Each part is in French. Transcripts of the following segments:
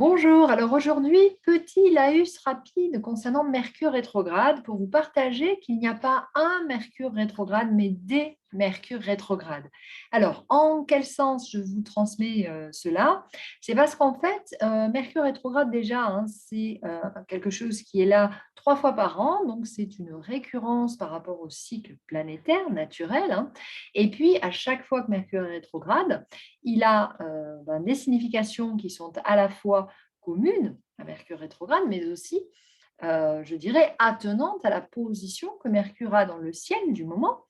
Bonjour, alors aujourd'hui, petit laïus rapide concernant Mercure rétrograde pour vous partager qu'il n'y a pas un Mercure rétrograde, mais des Mercure rétrogrades. Alors, en quel sens je vous transmets cela? C'est parce qu'en fait, Mercure rétrograde déjà, hein, c'est quelque chose qui est là 3 fois par an, donc c'est une récurrence par rapport au cycle planétaire naturel, hein. Et puis, à chaque fois que Mercure est rétrograde, il a des significations qui sont à la fois communes à Mercure rétrograde, mais aussi, je dirais, attenantes à la position que Mercure a dans le ciel du moment.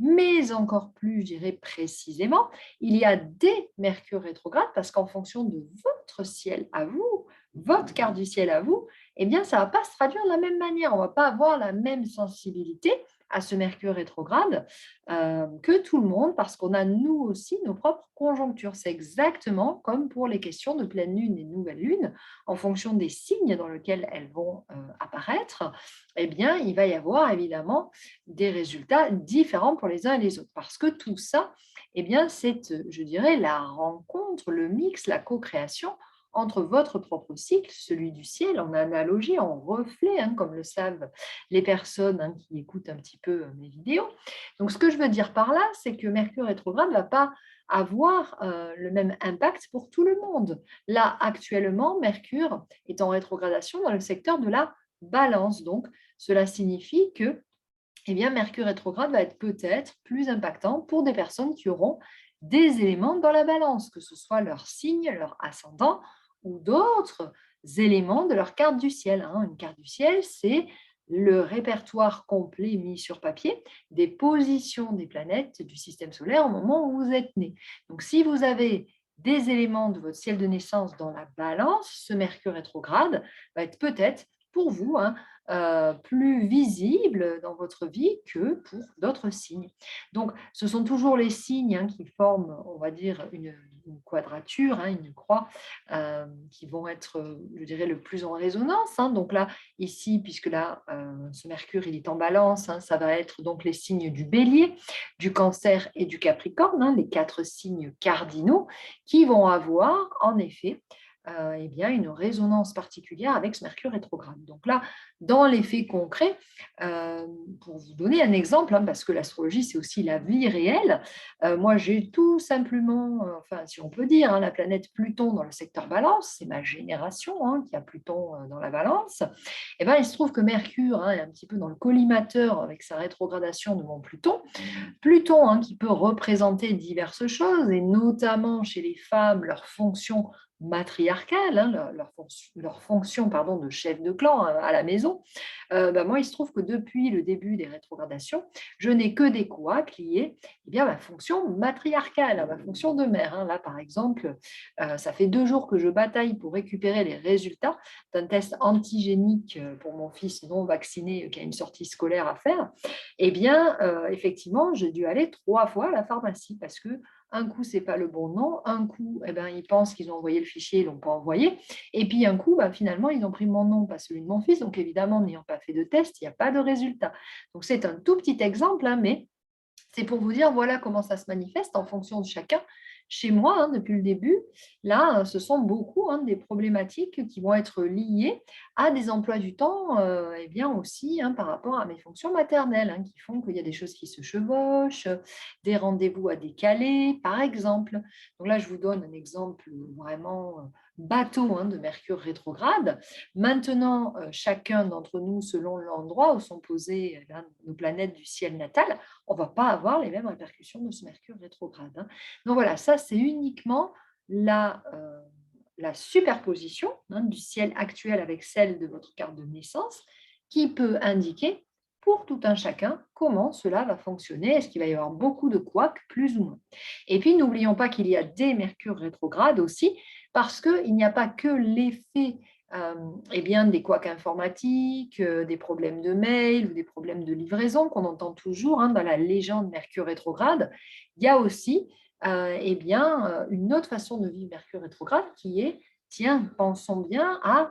Mais encore plus, je dirais précisément, il y a des Mercure rétrogrades parce qu'en fonction de votre ciel à vous, votre quart du ciel à vous, eh bien, ça ne va pas se traduire de la même manière. On ne va pas avoir la même sensibilité à ce Mercure rétrograde que tout le monde, parce qu'on a nous aussi nos propres conjonctures. C'est exactement comme pour les questions de pleine lune et nouvelle lune, en fonction des signes dans lesquels elles vont apparaître, eh bien, il va y avoir évidemment des résultats différents pour les uns et les autres. Parce que tout ça, eh bien, c'est, je dirais, la rencontre, le mix, la co-création entre votre propre cycle, celui du ciel, en analogie, en reflet, hein, comme le savent les personnes qui écoutent un petit peu mes vidéos. Donc, ce que je veux dire par là, c'est que Mercure rétrograde ne va pas avoir le même impact pour tout le monde. Là, actuellement, Mercure est en rétrogradation dans le secteur de la balance. Donc, cela signifie que eh bien, Mercure rétrograde va être peut-être plus impactant pour des personnes qui auront des éléments dans la balance, que ce soit leur signe, leur ascendant ou d'autres éléments de leur carte du ciel, hein. Une carte du ciel, c'est le répertoire complet mis sur papier des positions des planètes du système solaire au moment où vous êtes né. Donc, si vous avez des éléments de votre ciel de naissance dans la balance, ce Mercure rétrograde va être peut-être pour vous, hein, plus visible dans votre vie que pour d'autres signes. Donc, ce sont toujours les signes qui forment, on va dire, une quadrature, une croix, qui vont être, je dirais, le plus en résonance, hein. Donc là, ici, puisque là, ce Mercure, il est en balance, hein, ça va être donc les signes du Bélier, du Cancer et du Capricorne, hein, les 4 signes cardinaux qui vont avoir, en effet, eh bien, une résonance particulière avec ce Mercure rétrograde. Donc là, dans les faits concrets, euh, pour vous donner un exemple, hein, parce que l'astrologie, c'est aussi la vie réelle, moi, j'ai tout simplement, enfin, si on peut dire, hein, la planète Pluton dans le secteur balance, c'est ma génération qui a Pluton dans la balance. Et ben, il se trouve que Mercure est un petit peu dans le collimateur avec sa rétrogradation de mon Pluton. Pluton, qui peut représenter diverses choses, et notamment chez les femmes, leur fonction matriarcale, hein, leur fonction pardon, de chef de clan à la maison. Moi, il se trouve que depuis le début des rétrogradations, je n'ai que des couacs liés à ma fonction matriarcale, à ma fonction de mère, hein. Là, par exemple, ça fait 2 jours que je bataille pour récupérer les résultats d'un test antigénique pour mon fils non vacciné qui a une sortie scolaire à faire. Eh bien, effectivement, j'ai dû aller 3 fois à la pharmacie parce que un coup, c'est pas le bon nom, un coup, eh ben, ils pensent qu'ils ont envoyé le fichier, ils l'ont pas envoyé, et puis un coup, finalement, ils ont pris mon nom, pas celui de mon fils, donc évidemment, n'ayant pas fait de test, il n'y a pas de résultat. Donc c'est un tout petit exemple, mais c'est pour vous dire, voilà comment ça se manifeste en fonction de chacun. Chez moi, depuis le début, là, ce sont beaucoup des problématiques qui vont être liées à des emplois du temps, et bien aussi par rapport à mes fonctions maternelles, qui font qu'il y a des choses qui se chevauchent, des rendez-vous à décaler, par exemple. Donc là, je vous donne un exemple vraiment bateau de Mercure rétrograde. Maintenant, chacun d'entre nous, selon l'endroit où sont posées nos planètes du ciel natal, on ne va pas avoir les mêmes répercussions de ce Mercure rétrograde, hein. Donc voilà, ça c'est uniquement la superposition du ciel actuel avec celle de votre carte de naissance qui peut indiquer pour tout un chacun comment cela va fonctionner. Est-ce qu'il va y avoir beaucoup de couacs, plus ou moins? Et puis n'oublions pas qu'il y a des Mercure rétrogrades aussi, parce qu'il n'y a pas que l'effet des couacs informatiques, des problèmes de mail ou des problèmes de livraison qu'on entend toujours dans la légende Mercure rétrograde. Il y a aussi une autre façon de vivre Mercure rétrograde qui est, tiens, pensons bien à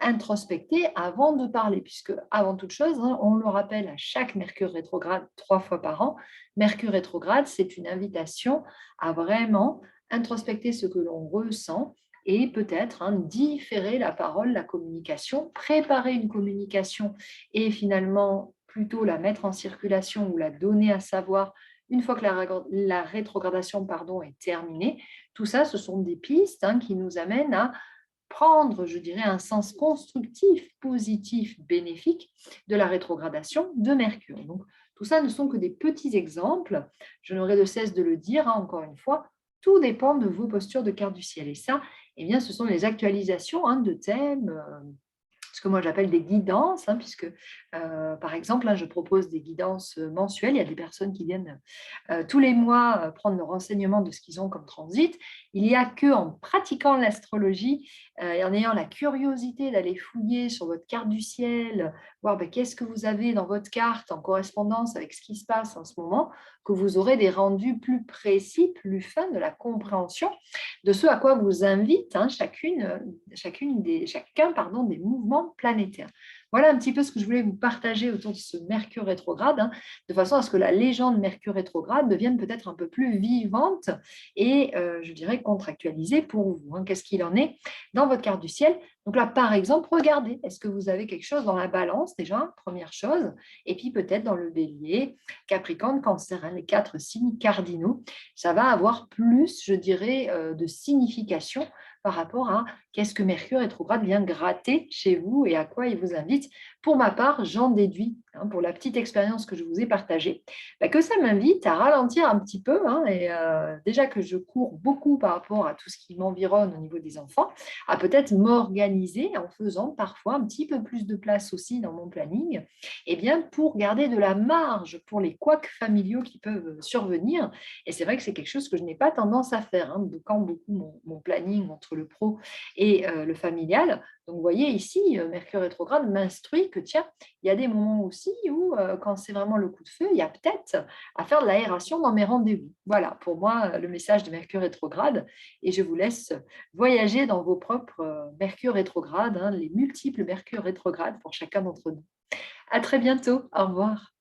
introspecter avant de parler, puisque avant toute chose, on le rappelle à chaque Mercure rétrograde 3 fois par an, Mercure rétrograde, c'est une invitation à vraiment introspecter ce que l'on ressent, et peut-être différer la parole, la communication, préparer une communication et finalement plutôt la mettre en circulation ou la donner à savoir une fois que la rétrogradation pardon, est terminée. Tout ça, ce sont des pistes qui nous amènent à prendre, je dirais, un sens constructif, positif, bénéfique de la rétrogradation de Mercure. Donc, tout ça ne sont que des petits exemples. Je n'aurai de cesse de le dire, encore une fois, tout dépend de vos postures de carte du ciel. Et ça, eh bien, ce sont les actualisations de thèmes, ce que moi j'appelle des guidances, puisque par exemple, je propose des guidances mensuelles. Il y a des personnes qui viennent tous les mois prendre le renseignement de ce qu'ils ont comme transit. Il n'y a qu'en pratiquant l'astrologie et en ayant la curiosité d'aller fouiller sur votre carte du ciel, voir qu'est-ce que vous avez dans votre carte en correspondance avec ce qui se passe en ce moment, que vous aurez des rendus plus précis, plus fins de la compréhension de ce à quoi vous invite chacun des mouvements planétaires. Voilà un petit peu ce que je voulais vous partager autour de ce Mercure rétrograde, de façon à ce que la légende Mercure rétrograde devienne peut-être un peu plus vivante et, je dirais, contractualisée pour vous. Qu'est-ce qu'il en est dans votre carte du ciel? Donc là, par exemple, regardez, est-ce que vous avez quelque chose dans la balance déjà, première chose, et puis peut-être dans le bélier, Capricorne, Cancer, les 4 signes cardinaux. Ça va avoir plus, je dirais, de signification par rapport à qu'est-ce que Mercure rétrograde vient gratter chez vous et à quoi il vous invite. Pour ma part, j'en déduis, pour la petite expérience que je vous ai partagée, que ça m'invite à ralentir un petit peu. Et déjà que je cours beaucoup par rapport à tout ce qui m'environne au niveau des enfants, à peut-être m'organiser en faisant parfois un petit peu plus de place aussi dans mon planning, et bien pour garder de la marge pour les couacs familiaux qui peuvent survenir. Et c'est vrai que c'est quelque chose que je n'ai pas tendance à faire, quand beaucoup mon planning entre le pro et le familial. Donc, vous voyez ici, Mercure rétrograde m'instruit que, tiens, il y a des moments aussi où, quand c'est vraiment le coup de feu, il y a peut-être à faire de l'aération dans mes rendez-vous. Voilà, pour moi, le message de Mercure rétrograde. Et je vous laisse voyager dans vos propres Mercure rétrogrades, les multiples Mercure rétrogrades pour chacun d'entre nous. À très bientôt. Au revoir.